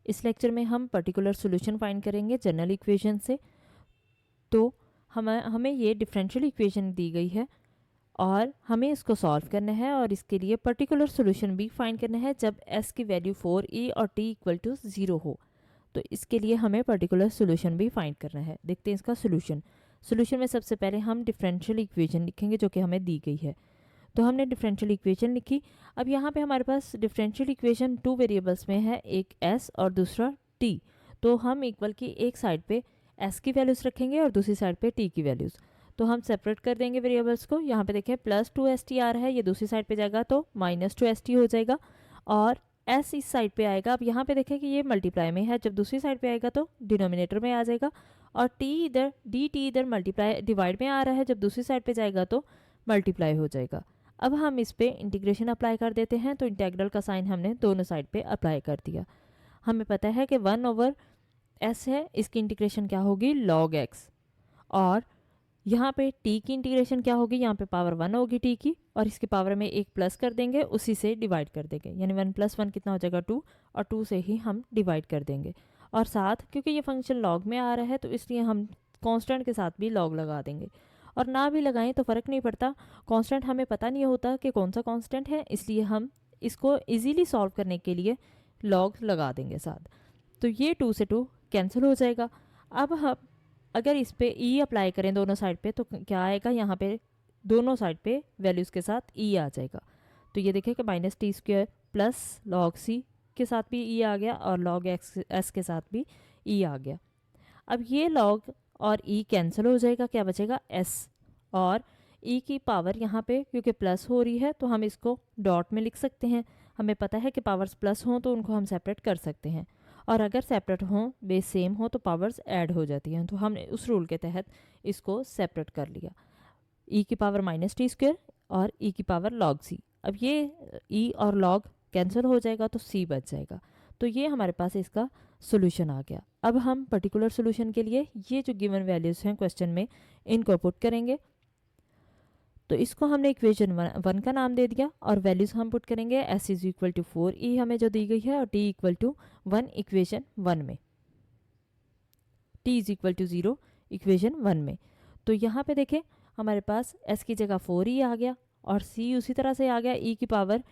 इस लेक्चर में हम पर्टिकुलर सॉल्यूशन फाइंड करेंगे जनरल इक्वेशन से। तो हमें ये डिफरेंशियल इक्वेशन दी गई है और हमें इसको सॉल्व करना है और इसके लिए पर्टिकुलर सॉल्यूशन भी फाइंड करना है जब s की वैल्यू 4e और t इक्वल टू 0 हो। तो इसके लिए हमें पर्टिकुलर सॉल्यूशन भी फाइंड करना है। देखते हैं इसका सॉल्यूशन में सबसे पहले हम डिफरेंशियल इक्वेशन लिखेंगे जो कि हमें दी गई है। तो हमने डिफरेंशियल इक्वेशन लिखी। अब यहाँ पे हमारे पास डिफरेंशियल इक्वेशन 2 वेरिएबल्स में है, एक s और दूसरा t। तो हम इक्वल की एक साइड पे s की वैल्यूज़ रखेंगे और दूसरी साइड पे t की वैल्यूज़। तो हम सेपरेट कर देंगे वेरिएबल्स को। यहाँ पे देखें +2st आ रहा है, ये दूसरी साइड पे जाएगा तो -2st हो जाएगा और s इस साइड पे आएगा। अब यहाँ पे देखें कि ये मल्टीप्लाई में है, जब दूसरी साइड पे आएगा तो डिनोमिनेटर में आ जाएगा और t इधर dt इधर मल्टीप्लाई डिवाइड में आ रहा है, जब दूसरी साइड पे जाएगा तो मल्टीप्लाई हो जाएगा। अब हम इस पे इंटीग्रेशन अप्लाई कर देते हैं। तो इंटीग्रल का साइन हमने दोनों साइड पे अप्लाई कर दिया। हमें पता है कि 1/s है, इसकी इंटीग्रेशन क्या होगी log x, और यहाँ पे t की इंटीग्रेशन क्या होगी, यहाँ पे पावर 1 होगी t की और इसके पावर में एक प्लस कर देंगे, उसी से डिवाइड कर देंगे, यानी 1 + 1 कितना हो जाएगा 2 और 2 से ही हम डिवाइड कर देंगे। और साथ क्योंकि ये फंक्शन log में आ रहा है तो इसलिए हम कांस्टेंट के साथ भी log लगा देंगे, और ना भी लगाएं तो फ़र्क नहीं पड़ता। कांस्टेंट हमें पता नहीं होता कि कौन सा कांस्टेंट है, इसलिए हम इसको इजीली सॉल्व करने के लिए log लगा देंगे साथ। तो ये 2 से 2 कैंसिल हो जाएगा। अब हम अगर इस पे e अप्लाई करें दोनों साइड पे तो क्या आएगा, यहाँ पे दोनों साइड पे वैल्यूज़ के साथ e आ जाएगा। तो ये देखिए कि -t² प्लस log c के साथ भी e आ गया और log s के साथ भी e आ गया। अब ये log और e कैंसिल हो जाएगा, क्या बचेगा s, और e की पावर यहाँ पे क्योंकि प्लस हो रही है तो हम इसको डॉट में लिख सकते हैं। हमें पता है कि पावर्स प्लस हों तो उनको हम सेपरेट कर सकते हैं, और अगर सेपरेट हों बेस सेम हो तो पावर्स ऐड हो जाती हैं। तो हमने उस रूल के तहत इसको सेपरेट कर लिया, e की पावर -t² और e की पावर log c। अब ये e और log कैंसिल हो जाएगा तो c बच जाएगा। तो ये हमारे पास इसका सॉल्यूशन आ गया। अब हम पर्टिकुलर सॉल्यूशन के लिए ये जो गिवन वैल्यूज़ हैं क्वेश्चन में इनको पुट करेंगे। तो इसको हमने इक्वेशन 1 का नाम दे दिया और वैल्यूज़ हम पुट करेंगे s = 4e हमें जो दी गई है और t = 1 इक्वेशन 1 में, t = 0 इक्वेशन 1 में। तो यहाँ पे देखें हमारे पास s की जगह 4e आ गया और c उसी तरह से आ गया, e की पावर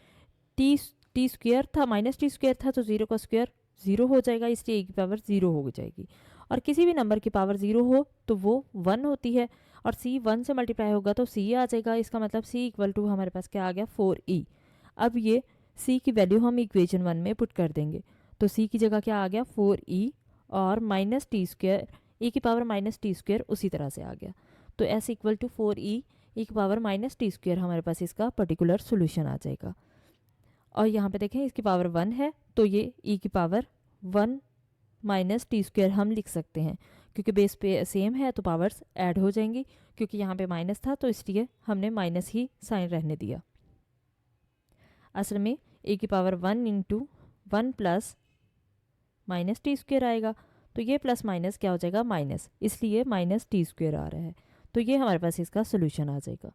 t² था -t² था तो 0 का स्क्वायर 0 हो जाएगा, इसलिए e की पावर 0 हो जाएगी। और किसी भी नंबर की पावर 0 हो तो वो 1 होती है और c 1 से मल्टीप्लाई होगा तो c आ जाएगा। इसका मतलब c = हमारे पास क्या आ गया 4e। अब ये c की वैल्यू हम इक्वेशन 1 में पुट कर देंगे। तो c की जगह क्या आ गया 4e और -t², e की पावर -t² उसी तरह से आ गया। तो s = 4e e की पावर -t² हमारे पास इसका पर्टिकुलर सॉल्यूशन आ जाएगा। और यहाँ पे देखें इसकी पावर 1 है तो ये e की पावर 1 -t² हम लिख सकते हैं, क्योंकि बेस पे सेम है तो पावर्स ऐड हो जाएंगी। क्योंकि यहाँ पे माइनस था तो इसलिए हमने माइनस ही साइन रहने दिया। असल में e की पावर 1 × 1 + -t² आएगा, तो ये प्लस माइनस क्या हो जाएगा माइनस, इसलिए -t² आ रहा है। तो ये हमारे पास इसका सोल्यूशन आ जाएगा।